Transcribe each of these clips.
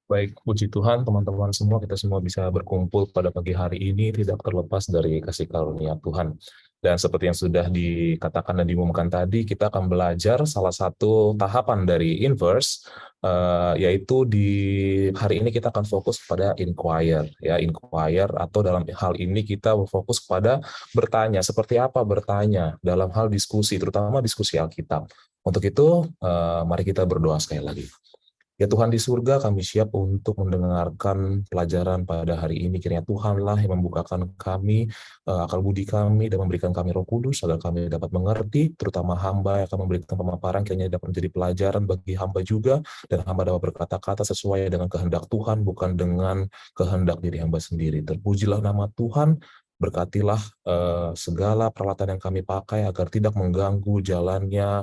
Baik, puji Tuhan teman-teman semua, kita semua bisa berkumpul pada pagi hari ini tidak terlepas dari kasih karunia Tuhan. Dan seperti yang sudah dikatakan dan diumumkan tadi, kita akan belajar salah satu tahapan dari inverse, yaitu di hari ini kita akan fokus pada inquire, ya inquire, atau dalam hal ini kita berfokus pada bertanya. Seperti apa bertanya dalam hal diskusi, terutama diskusi Alkitab. Untuk itu, mari kita berdoa sekali lagi. Ya Tuhan di surga, kami siap untuk mendengarkan pelajaran pada hari ini. Kiranya Tuhanlah yang membukakan kami, akal budi kami, dan memberikan kami Roh Kudus, agar kami dapat mengerti, terutama hamba yang akan memberikan pemaparan, kiranya dapat menjadi pelajaran bagi hamba juga, dan hamba dapat berkata-kata sesuai dengan kehendak Tuhan, bukan dengan kehendak diri hamba sendiri. Terpujilah nama Tuhan, berkatilah segala peralatan yang kami pakai, agar tidak mengganggu jalannya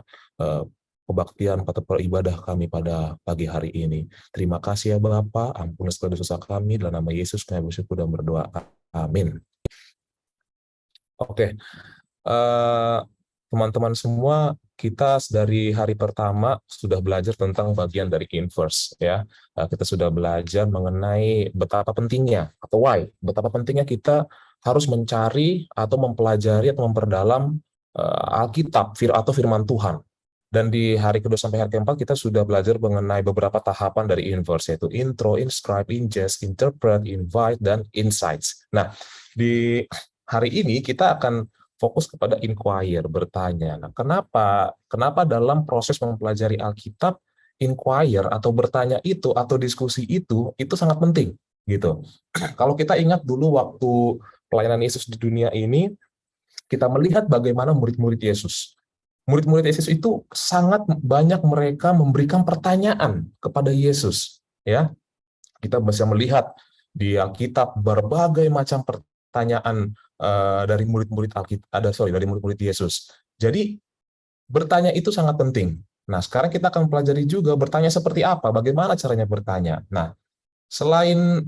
kebaktian atau beribadah kami pada pagi hari ini. Terima kasih ya Bapa, ampuni segala dosa kami, dalam nama Yesus kami bersyukur dan berdoa. Amin. Oke, teman-teman semua, kita dari hari pertama sudah belajar tentang bagian dari inverse, ya. Kita sudah belajar mengenai betapa pentingnya atau why, betapa pentingnya kita harus mencari atau mempelajari atau memperdalam Alkitab atau firman Tuhan. Dan di hari kedua sampai hari keempat kita sudah belajar mengenai beberapa tahapan dari inverse, yaitu intro, inscribe, ingest, interpret, invite, dan insights. Nah, di hari ini kita akan fokus kepada inquire, bertanya. Nah, kenapa dalam proses mempelajari Alkitab, inquire atau bertanya itu atau diskusi itu sangat penting, gitu. Kalau kita ingat dulu waktu pelayanan Yesus di dunia ini, kita melihat bagaimana murid-murid Yesus. Murid-murid Yesus itu sangat banyak mereka memberikan pertanyaan kepada Yesus, ya. Kita bisa melihat di Alkitab berbagai macam pertanyaan dari murid-murid dari murid-murid Yesus. Jadi bertanya itu sangat penting. Nah, sekarang kita akan pelajari juga bertanya seperti apa, bagaimana caranya bertanya. Nah, selain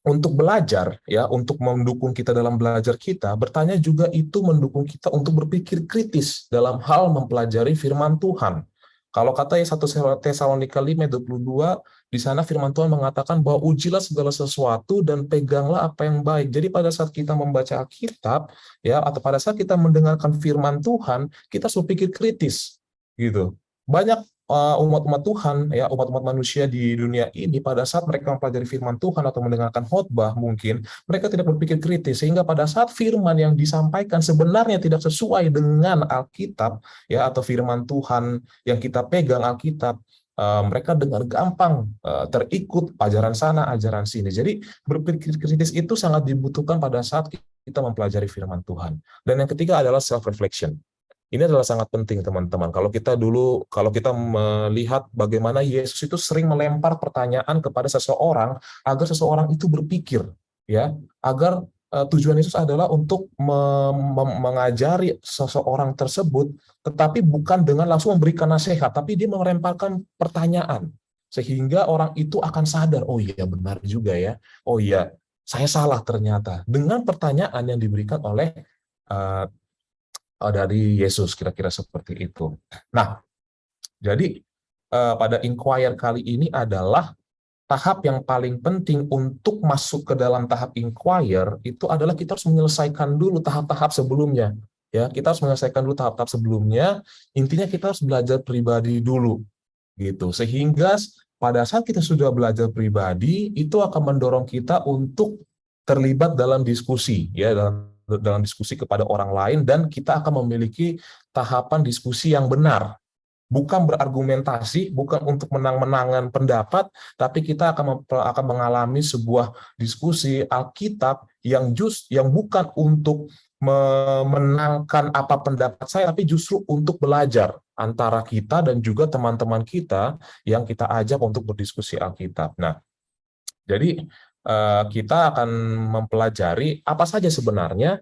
untuk belajar, ya, untuk mendukung kita dalam belajar kita, bertanya juga itu mendukung kita untuk berpikir kritis dalam hal mempelajari firman Tuhan. Kalau kata 1 Tesalonika 5:22, di sana firman Tuhan mengatakan bahwa ujilah segala sesuatu dan peganglah apa yang baik. Jadi pada saat kita membaca Alkitab, ya, atau pada saat kita mendengarkan firman Tuhan, kita harus berpikir kritis, gitu. Banyak umat-umat Tuhan, ya, umat-umat manusia di dunia ini, pada saat mereka mempelajari firman Tuhan atau mendengarkan khotbah, mungkin mereka tidak berpikir kritis, sehingga pada saat firman yang disampaikan sebenarnya tidak sesuai dengan Alkitab, ya, atau firman Tuhan yang kita pegang Alkitab, mereka dengan gampang terikut ajaran sana, ajaran sini. Jadi berpikir kritis itu sangat dibutuhkan pada saat kita mempelajari firman Tuhan. Dan yang ketiga adalah self-reflection. Ini adalah sangat penting, teman-teman. Kalau kita melihat bagaimana Yesus itu sering melempar pertanyaan kepada seseorang agar seseorang itu berpikir, ya, agar tujuan Yesus adalah untuk mengajari seseorang tersebut, tetapi bukan dengan langsung memberikan nasihat, tapi dia melemparkan pertanyaan sehingga orang itu akan sadar, oh iya benar juga ya, oh iya saya salah ternyata, dengan pertanyaan yang diberikan oleh uh, dari Yesus, kira-kira seperti itu. Nah, jadi pada inquire kali ini adalah tahap yang paling penting untuk masuk ke dalam tahap inquire itu adalah kita harus menyelesaikan dulu tahap-tahap sebelumnya. Ya, kita harus menyelesaikan dulu tahap-tahap sebelumnya. Intinya kita harus belajar pribadi dulu, gitu. Sehingga pada saat kita sudah belajar pribadi, itu akan mendorong kita untuk terlibat dalam diskusi, ya, dalam diskusi kepada orang lain, dan kita akan memiliki tahapan diskusi yang benar, bukan berargumentasi, bukan untuk menang-menangan pendapat, tapi kita akan mengalami sebuah diskusi Alkitab yang bukan untuk memenangkan apa pendapat saya, tapi justru untuk belajar antara kita dan juga teman-teman kita yang kita ajak untuk berdiskusi Alkitab. Nah, jadi kita akan mempelajari apa saja sebenarnya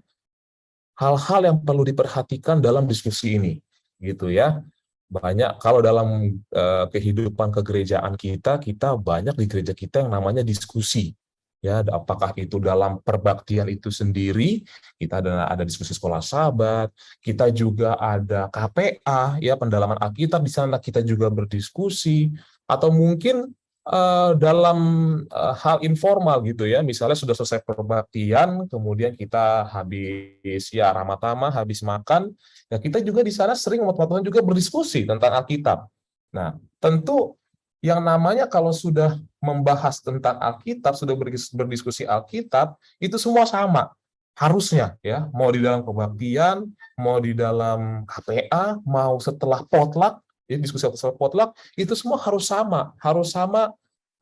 hal-hal yang perlu diperhatikan dalam diskusi ini, gitu ya. Banyak kalau dalam kehidupan kegerejaan kita banyak di gereja kita yang namanya diskusi, ya, apakah itu dalam perbaktian itu sendiri, kita ada diskusi sekolah sahabat, kita juga ada KPA, ya, pendalaman Alkitab, di sana kita juga berdiskusi, atau mungkin dalam hal informal gitu ya, misalnya sudah selesai perbaktian, kemudian kita habis ya ramatama, habis makan, ya kita juga di sana sering umat Tuhan juga berdiskusi tentang Alkitab. Nah, tentu yang namanya kalau sudah membahas tentang Alkitab, sudah berdiskusi Alkitab, itu semua sama harusnya ya, mau di dalam kebaktian, mau di dalam KPA, mau setelah potluck, ya diskusi setelah potluck, itu semua harus sama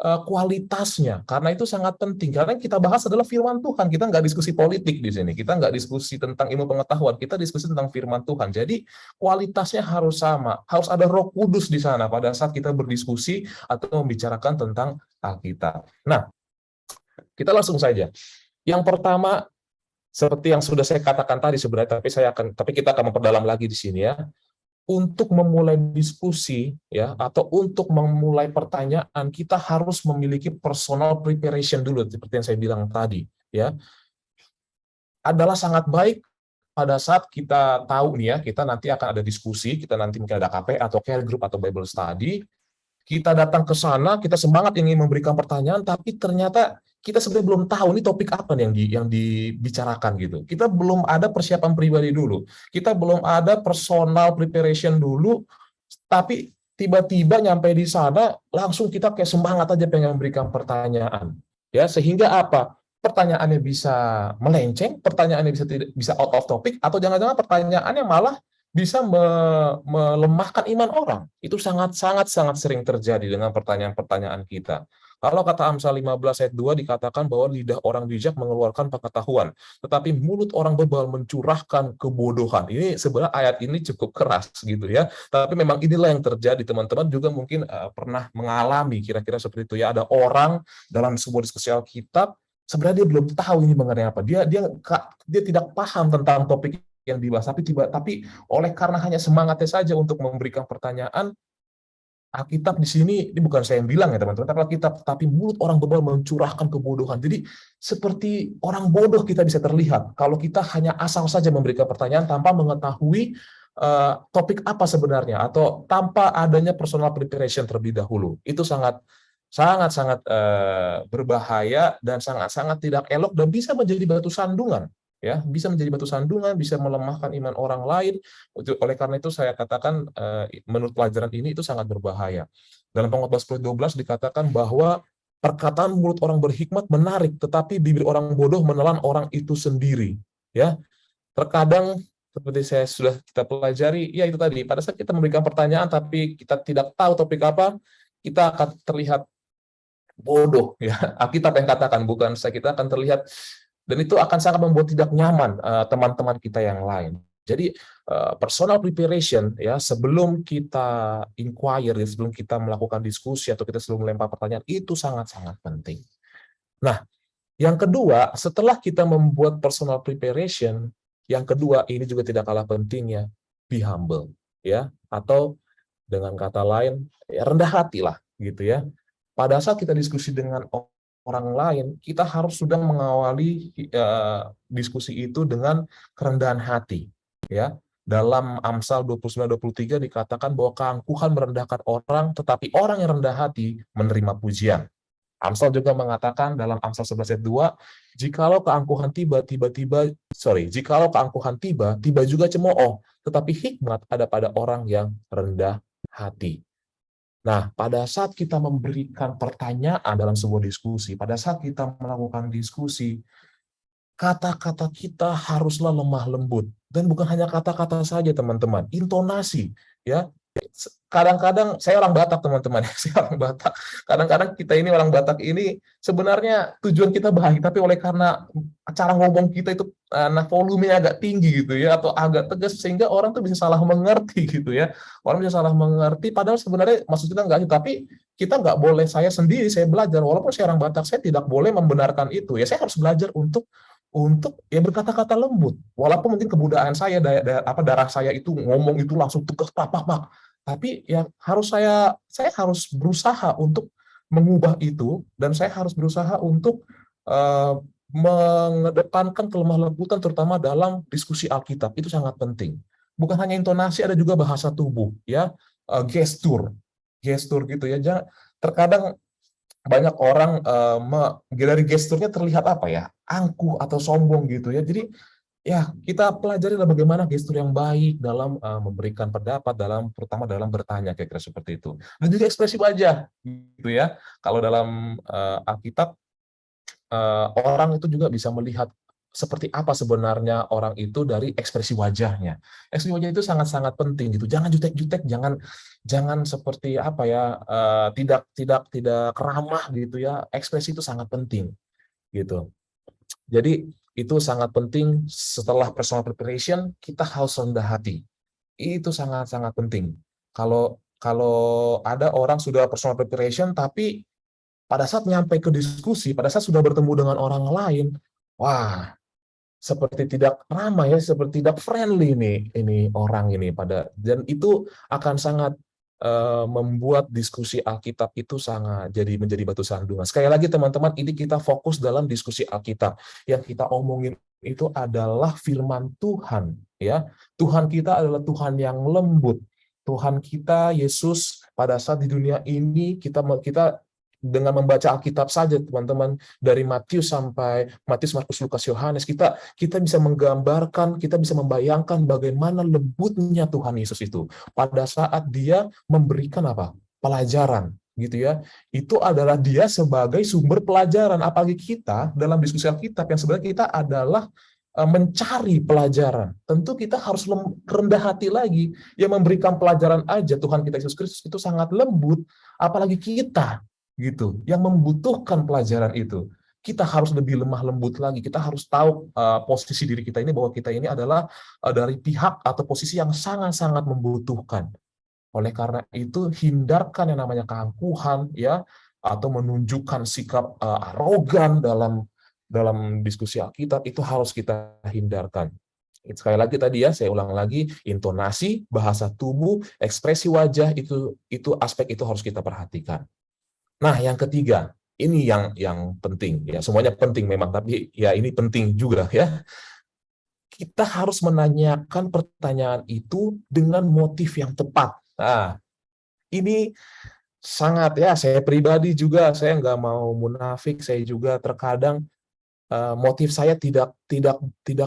kualitasnya, karena itu sangat penting. Karena yang kita bahas adalah firman Tuhan, kita nggak diskusi politik di sini, kita nggak diskusi tentang ilmu pengetahuan, kita diskusi tentang firman Tuhan. Jadi kualitasnya harus sama, harus ada Roh Kudus di sana pada saat kita berdiskusi atau membicarakan tentang Alkitab. Nah, kita langsung saja. Yang pertama, seperti yang sudah saya katakan tadi sebenarnya, tapi kita akan memperdalam lagi di sini ya. Untuk memulai diskusi ya, atau untuk memulai pertanyaan, kita harus memiliki personal preparation dulu, seperti yang saya bilang tadi ya. Adalah sangat baik pada saat kita tahu nih ya, kita nanti akan ada diskusi, kita nanti mungkin ada KP atau care group atau Bible study, kita datang ke sana, kita semangat ingin memberikan pertanyaan, tapi ternyata kita sebenarnya belum tahu ini topik apa nih yang dibicarakan gitu. Kita belum ada persiapan pribadi dulu. Kita belum ada personal preparation dulu, tapi tiba-tiba nyampe di sana langsung kita kayak semangat aja pengen memberikan pertanyaan. Ya, sehingga apa? Pertanyaannya bisa melenceng, pertanyaannya bisa out of topic, atau jangan-jangan pertanyaannya malah bisa melemahkan iman orang. Itu sangat sering terjadi dengan pertanyaan-pertanyaan kita. Kalau kata Amsal 15 ayat 2 dikatakan bahwa lidah orang bijak mengeluarkan pengetahuan, tetapi mulut orang bebal mencurahkan kebodohan. Ini sebenarnya ayat ini cukup keras gitu ya. Tapi memang inilah yang terjadi, teman-teman juga mungkin pernah mengalami kira-kira seperti itu ya. Ada orang dalam sebuah diskusi Alkitab sebenarnya dia belum tahu ini mengenai apa. Dia tidak paham tentang topik yang dibahas, tapi oleh karena hanya semangatnya saja untuk memberikan pertanyaan, Alkitab di sini, ini bukan saya yang bilang ya teman-teman, tapi Alkitab, tapi mulut orang bebal mencurahkan kebodohan. Jadi seperti orang bodoh kita bisa terlihat kalau kita hanya asal saja memberikan pertanyaan tanpa mengetahui topik apa sebenarnya, atau tanpa adanya personal preparation terlebih dahulu. Itu sangat berbahaya dan sangat tidak elok, dan bisa menjadi batu sandungan ya, bisa menjadi batu sandungan, bisa melemahkan iman orang lain. Oleh karena itu saya katakan menurut pelajaran ini itu sangat berbahaya. Dalam Pengkhotbah 10:12 dikatakan bahwa perkataan mulut orang berhikmat menarik, tetapi bibir orang bodoh menelan orang itu sendiri. Ya, terkadang seperti kita pelajari, ya itu tadi, pada saat kita memberikan pertanyaan tapi kita tidak tahu topik apa, kita akan terlihat bodoh ya. Alkitab yang katakan, bukan saya, kita akan terlihat, dan itu akan sangat membuat tidak nyaman teman-teman kita yang lain. Jadi personal preparation ya, sebelum kita inquire, sebelum kita melakukan diskusi atau kita sebelum melempar pertanyaan, itu sangat-sangat penting. Nah, yang kedua, setelah kita membuat personal preparation, yang kedua ini juga tidak kalah pentingnya, be humble ya, atau dengan kata lain ya, rendah hati lah gitu ya. Pada saat kita diskusi dengan orang lain, kita harus sudah mengawali diskusi itu dengan kerendahan hati. Ya, dalam Amsal 29:23 dikatakan bahwa keangkuhan merendahkan orang, tetapi orang yang rendah hati menerima pujian. Amsal juga mengatakan dalam Amsal 11 ayat 2, jikalau keangkuhan tiba, tiba juga cemooh, tetapi hikmat ada pada orang yang rendah hati. Nah, pada saat kita memberikan pertanyaan dalam sebuah diskusi, pada saat kita melakukan diskusi, kata-kata kita haruslah lemah lembut. Dan bukan hanya kata-kata saja, teman-teman. Intonasi, ya. Kadang-kadang, saya orang Batak, teman-teman. Saya orang Batak. Kadang-kadang kita ini, orang Batak ini, sebenarnya tujuan kita baik, tapi oleh karena cara ngomong kita itu, volumenya agak tinggi gitu ya, atau agak tegas, sehingga orang tuh bisa salah mengerti gitu ya. Orang bisa salah mengerti, padahal sebenarnya maksud kita enggak, tapi kita nggak boleh, saya sendiri, saya belajar, walaupun saya orang Batak, saya tidak boleh membenarkan itu. Ya, saya harus belajar untuk ya berkata-kata lembut, walaupun mungkin kebudayaan saya, darah saya itu ngomong itu langsung tegas, pak, tapi ya saya harus berusaha untuk mengubah itu, dan saya harus berusaha untuk mengedepankan kelemah lembutan, terutama dalam diskusi Alkitab. Itu sangat penting. Bukan hanya intonasi, ada juga bahasa tubuh, ya, gestur gitu ya. Terkadang banyak orang dari gesturnya terlihat apa ya, angkuh atau sombong gitu ya. Jadi ya kita pelajari bagaimana gestur yang baik dalam memberikan pendapat, terutama dalam bertanya, kira-kira seperti itu. Dan juga ekspresi wajah gitu ya. Kalau dalam Alkitab, orang itu juga bisa melihat seperti apa sebenarnya orang itu dari ekspresi wajahnya. Ekspresi wajah itu sangat-sangat penting gitu. Jangan jutek-jutek, jangan jangan seperti apa ya, tidak ramah gitu ya. Ekspresi itu sangat penting gitu. Jadi itu sangat penting. Setelah personal preparation, kita harus rendah hati. Itu sangat-sangat penting. Kalau kalau ada orang sudah personal preparation tapi pada saat nyampe ke diskusi, pada saat sudah bertemu dengan orang lain, wah, seperti tidak ramah ya, seperti tidak friendly ini orang ini dan itu akan sangat membuat diskusi Alkitab itu menjadi batu sandungan. Sekali lagi teman-teman, ini kita fokus dalam diskusi Alkitab. Yang kita omongin itu adalah firman Tuhan, ya. Tuhan kita adalah Tuhan yang lembut. Tuhan kita Yesus pada saat di dunia ini kita dengan membaca Alkitab saja teman-teman, dari Matius, Markus, Lukas, Yohanes, kita bisa menggambarkan, kita bisa membayangkan bagaimana lembutnya Tuhan Yesus itu pada saat dia memberikan apa? Pelajaran gitu ya. Itu adalah dia sebagai sumber pelajaran, apalagi kita dalam diskusi Alkitab yang sebenarnya kita adalah mencari pelajaran. Tentu kita harus rendah hati lagi. Yang memberikan pelajaran aja Tuhan kita Yesus Kristus itu sangat lembut, apalagi kita gitu yang membutuhkan pelajaran itu. Kita harus lebih lemah lembut lagi. Kita harus tahu posisi diri kita ini, bahwa kita ini adalah dari pihak atau posisi yang sangat-sangat membutuhkan. Oleh karena itu, hindarkan yang namanya keangkuhan ya, atau menunjukkan sikap arogan dalam diskusi Alkitab. Itu harus kita hindarkan. Sekali lagi tadi ya, saya ulang lagi, intonasi, bahasa tubuh, ekspresi wajah, itu aspek itu harus kita perhatikan. Nah, yang ketiga, ini yang penting ya. Semuanya penting memang, tapi ya ini penting juga ya. Kita harus menanyakan pertanyaan itu dengan motif yang tepat. Nah, ini sangat ya, saya pribadi juga, saya nggak mau munafik, saya juga terkadang motif saya tidak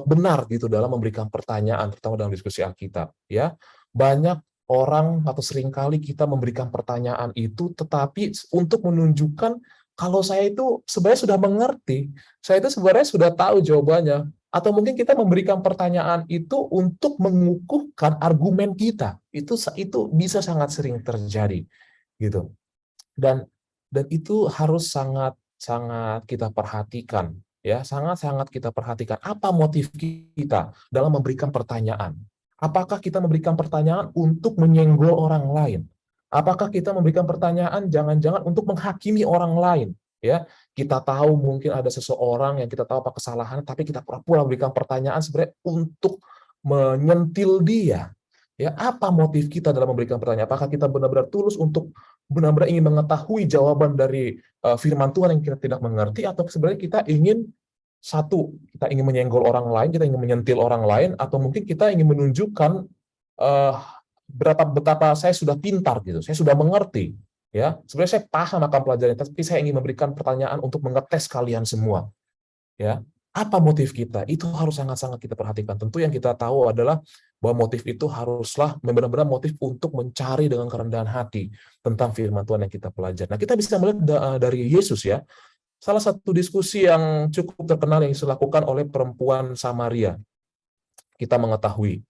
benar gitu dalam memberikan pertanyaan, terutama dalam diskusi Alkitab ya. Banyak orang atau seringkali kita memberikan pertanyaan itu tetapi untuk menunjukkan kalau saya itu sebenarnya sudah mengerti, saya itu sebenarnya sudah tahu jawabannya, atau mungkin kita memberikan pertanyaan itu untuk mengukuhkan argumen kita. Itu bisa sangat sering terjadi gitu. Dan itu harus sangat sangat kita perhatikan ya, sangat-sangat kita perhatikan apa motif kita dalam memberikan pertanyaan. Apakah kita memberikan pertanyaan untuk menyenggol orang lain? Apakah kita memberikan pertanyaan jangan-jangan untuk menghakimi orang lain? Ya, kita tahu mungkin ada seseorang yang kita tahu apa kesalahannya, tapi kita pura-pura memberikan pertanyaan sebenarnya untuk menyentil dia. Ya, apa motif kita dalam memberikan pertanyaan? Apakah kita benar-benar tulus untuk benar-benar ingin mengetahui jawaban dari firman Tuhan yang kita tidak mengerti, atau sebenarnya kita ingin kita ingin menyenggol orang lain, kita ingin menyentil orang lain, atau mungkin kita ingin menunjukkan uh, betapa saya sudah pintar gitu, saya sudah mengerti. Ya, sebenarnya saya paham akan pelajaran, tapi saya ingin memberikan pertanyaan untuk mengetes kalian semua. Ya, apa motif kita? Itu harus sangat-sangat kita perhatikan. Tentu yang kita tahu adalah bahwa motif itu haruslah benar-benar motif untuk mencari dengan kerendahan hati tentang firman Tuhan yang kita pelajari. Nah, kita bisa melihat dari Yesus ya. Salah satu diskusi yang cukup terkenal yang dilakukan oleh perempuan Samaria. Kita mengetahui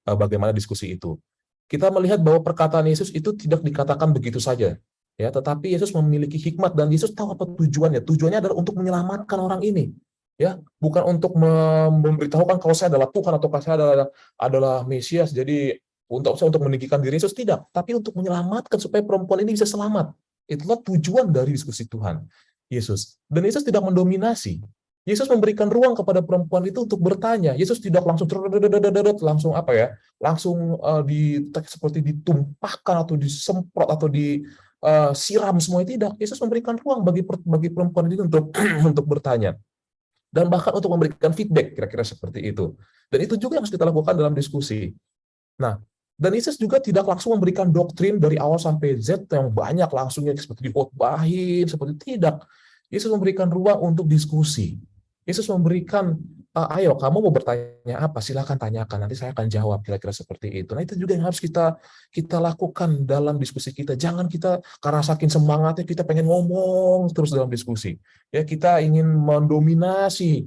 bagaimana diskusi itu. Kita melihat bahwa perkataan Yesus itu tidak dikatakan begitu saja, ya, tetapi Yesus memiliki hikmat dan Yesus tahu apa tujuannya. Tujuannya adalah untuk menyelamatkan orang ini, ya, bukan untuk memberitahukan kalau saya adalah Tuhan atau kalau saya adalah Mesias. Jadi untuk meninggikan diri Yesus, tidak, tapi untuk menyelamatkan supaya perempuan ini bisa selamat. Itulah tujuan dari diskusi Tuhan Yesus. Dan Yesus tidak mendominasi. Yesus memberikan ruang kepada perempuan itu untuk bertanya. Yesus tidak langsung apa ya, langsung seperti ditumpahkan atau disemprot atau disiram semua, tidak. Yesus memberikan ruang bagi perempuan itu untuk untuk bertanya, dan bahkan untuk memberikan feedback, kira-kira seperti itu. Dan itu juga yang harus kita lakukan dalam diskusi. Nah, Dan Yesus juga tidak langsung memberikan doktrin dari awal sampai Z yang banyak langsungnya seperti dikhotbahin, seperti tidak. Yesus memberikan ruang untuk diskusi. Yesus memberikan, ayo kamu mau bertanya apa, silakan tanyakan, nanti saya akan jawab, kira-kira seperti itu. Nah itu juga yang harus kita kita lakukan dalam diskusi kita. Jangan kita karena saking semangatnya kita pengen ngomong terus dalam diskusi. Ya kita ingin mendominasi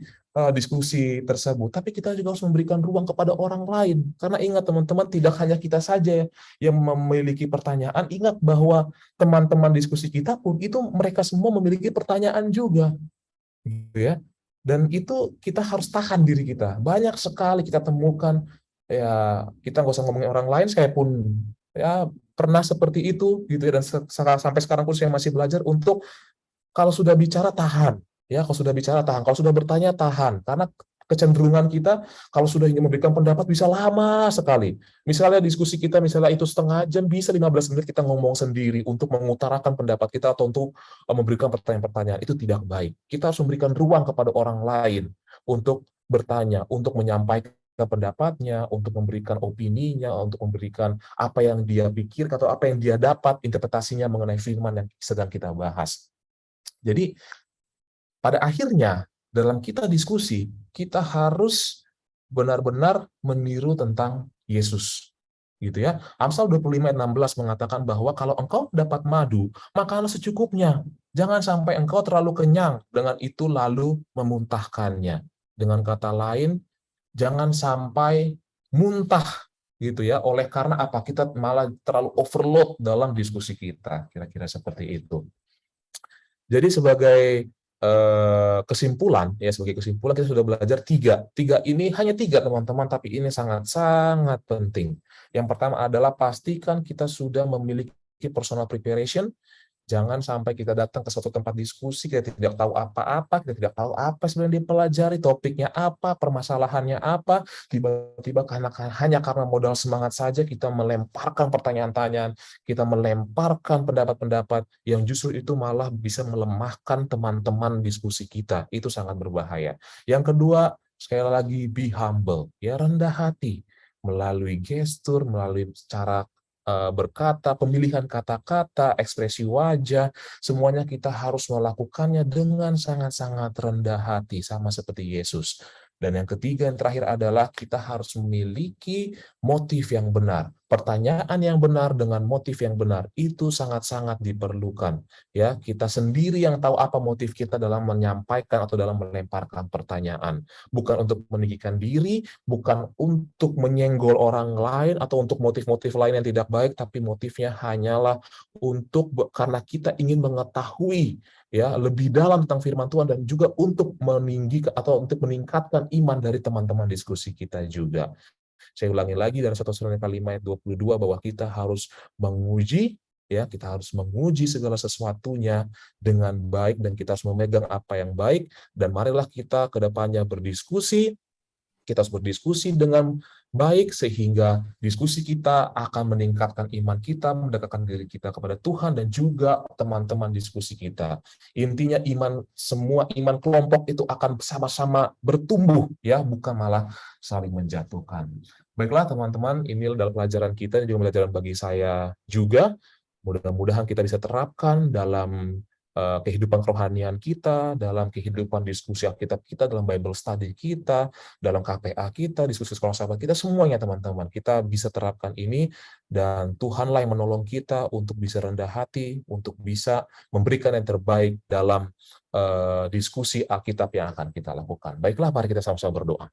diskusi tersebut, tapi kita juga harus memberikan ruang kepada orang lain. Karena ingat teman-teman, tidak hanya kita saja yang memiliki pertanyaan, ingat bahwa teman-teman diskusi kita pun itu mereka semua memiliki pertanyaan juga, gitu ya. Dan itu kita harus tahan diri kita. Banyak sekali kita temukan, ya kita nggak usah ngomongin orang lain, saya pun ya pernah seperti itu, gitu ya. Dan sampai sekarang pun saya masih belajar untuk kalau sudah bicara tahan, ya kalau sudah bicara tahan, kalau sudah bertanya tahan, karena kecenderungan kita kalau sudah ingin memberikan pendapat bisa lama sekali. Misalnya diskusi kita misalnya itu setengah jam, bisa 15 menit kita ngomong sendiri untuk mengutarakan pendapat kita atau untuk memberikan pertanyaan-pertanyaan. Itu tidak baik. Kita harus memberikan ruang kepada orang lain untuk bertanya, untuk menyampaikan pendapatnya, untuk memberikan opininya, untuk memberikan apa yang dia pikir atau apa yang dia dapat interpretasinya mengenai firman yang sedang kita bahas. Jadi pada akhirnya dalam kita diskusi, kita harus benar-benar meniru tentang Yesus. Gitu ya. Amsal 25 ayat 16 mengatakan bahwa kalau engkau dapat madu, makanlah secukupnya. Jangan sampai engkau terlalu kenyang, dengan itu lalu memuntahkannya. Dengan kata lain, jangan sampai muntah gitu ya, oleh karena apa? Kita malah terlalu overload dalam diskusi kita, kira-kira seperti itu. Jadi sebagai kesimpulan, ya sebagai kesimpulan kita sudah belajar tiga ini hanya tiga teman-teman, tapi ini sangat-sangat penting. Yang pertama adalah pastikan kita sudah memiliki personal preparation. Jangan sampai kita datang ke suatu tempat diskusi, kita tidak tahu apa-apa, kita tidak tahu apa sebenarnya dipelajari, topiknya apa, permasalahannya apa, tiba-tiba hanya karena modal semangat saja kita melemparkan pertanyaan-pertanyaan, kita melemparkan pendapat-pendapat yang justru itu malah bisa melemahkan teman-teman diskusi kita. Itu sangat berbahaya. Yang kedua, sekali lagi be humble, ya rendah hati melalui gestur, melalui cara berkata, pemilihan kata-kata, ekspresi wajah, semuanya kita harus melakukannya dengan sangat-sangat rendah hati, sama seperti Yesus. Dan yang ketiga, yang terakhir adalah kita harus memiliki motif yang benar. Pertanyaan yang benar dengan motif yang benar itu sangat-sangat diperlukan. Ya, kita sendiri yang tahu apa motif kita dalam menyampaikan atau dalam melemparkan pertanyaan. Bukan untuk meninggikan diri, bukan untuk menyenggol orang lain atau untuk motif-motif lain yang tidak baik, tapi motifnya hanyalah untuk karena kita ingin mengetahui ya lebih dalam tentang firman Tuhan dan juga untuk meninggikan atau untuk meningkatkan iman dari teman-teman diskusi kita juga. Saya ulangi lagi dari 1 Tesalonika 5 ayat 22 bahwa kita harus menguji, ya kita harus menguji segala sesuatunya dengan baik dan kita harus memegang apa yang baik, dan marilah kita ke depannya berdiskusi. Kita harus berdiskusi dengan baik sehingga diskusi kita akan meningkatkan iman kita, mendekatkan diri kita kepada Tuhan dan juga teman-teman diskusi kita. Intinya semua iman kelompok itu akan sama-sama bertumbuh ya, bukan malah saling menjatuhkan. Baiklah teman-teman, ini dalam pelajaran kita, ini juga pelajaran bagi saya juga. Mudah-mudahan kita bisa terapkan dalam kehidupan kerohanian kita, dalam kehidupan diskusi Alkitab kita, dalam Bible study kita, dalam KPA kita, diskusi sekolah sahabat kita, semuanya teman-teman. Kita bisa terapkan ini, dan Tuhanlah yang menolong kita untuk bisa rendah hati, untuk bisa memberikan yang terbaik dalam diskusi Alkitab yang akan kita lakukan. Baiklah, mari kita sama-sama berdoa.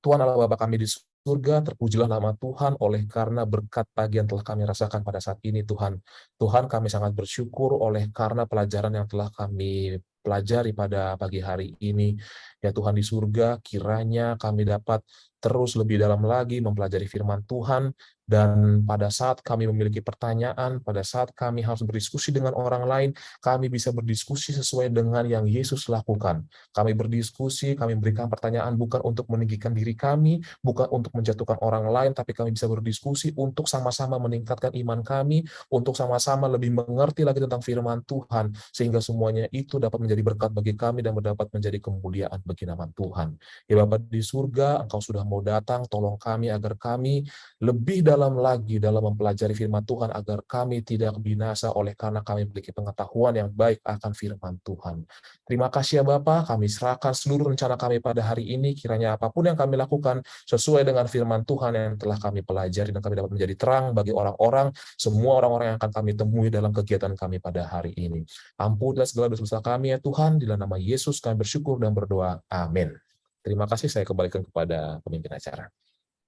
Tuhan Allah Bapa kami di surga, terpujilah nama Tuhan oleh karena berkat pagi yang telah kami rasakan pada saat ini Tuhan. Tuhan kami sangat bersyukur oleh karena pelajaran yang telah kami pelajari pada pagi hari ini. Ya Tuhan di surga, kiranya kami dapat terus lebih dalam lagi mempelajari firman Tuhan, Dan pada saat kami memiliki pertanyaan, pada saat kami harus berdiskusi dengan orang lain, kami bisa berdiskusi sesuai dengan yang Yesus lakukan. Kami berdiskusi, kami berikan pertanyaan bukan untuk meninggikan diri kami, bukan untuk menjatuhkan orang lain, tapi kami bisa berdiskusi untuk sama-sama meningkatkan iman kami, untuk sama-sama lebih mengerti lagi tentang firman Tuhan, sehingga semuanya itu dapat menjadi berkat bagi kami dan dapat menjadi kemuliaan bagi nama Tuhan. Ya Bapa di surga, Engkau sudah mau datang, tolong kami agar kami lebih dalam lagi dalam mempelajari firman Tuhan agar kami tidak binasa oleh karena kami memiliki pengetahuan yang baik akan firman Tuhan. Terima kasih ya Bapa, kami serahkan seluruh rencana kami pada hari ini, kiranya apapun yang kami lakukan sesuai dengan firman Tuhan yang telah kami pelajari dan kami dapat menjadi terang bagi orang-orang, semua orang-orang yang akan kami temui dalam kegiatan kami pada hari ini. Ampunilah segala dosa-dosa kami ya Tuhan, di dalam nama Yesus kami bersyukur dan berdoa. Amin. Terima kasih, saya kembalikan kepada pemimpin acara.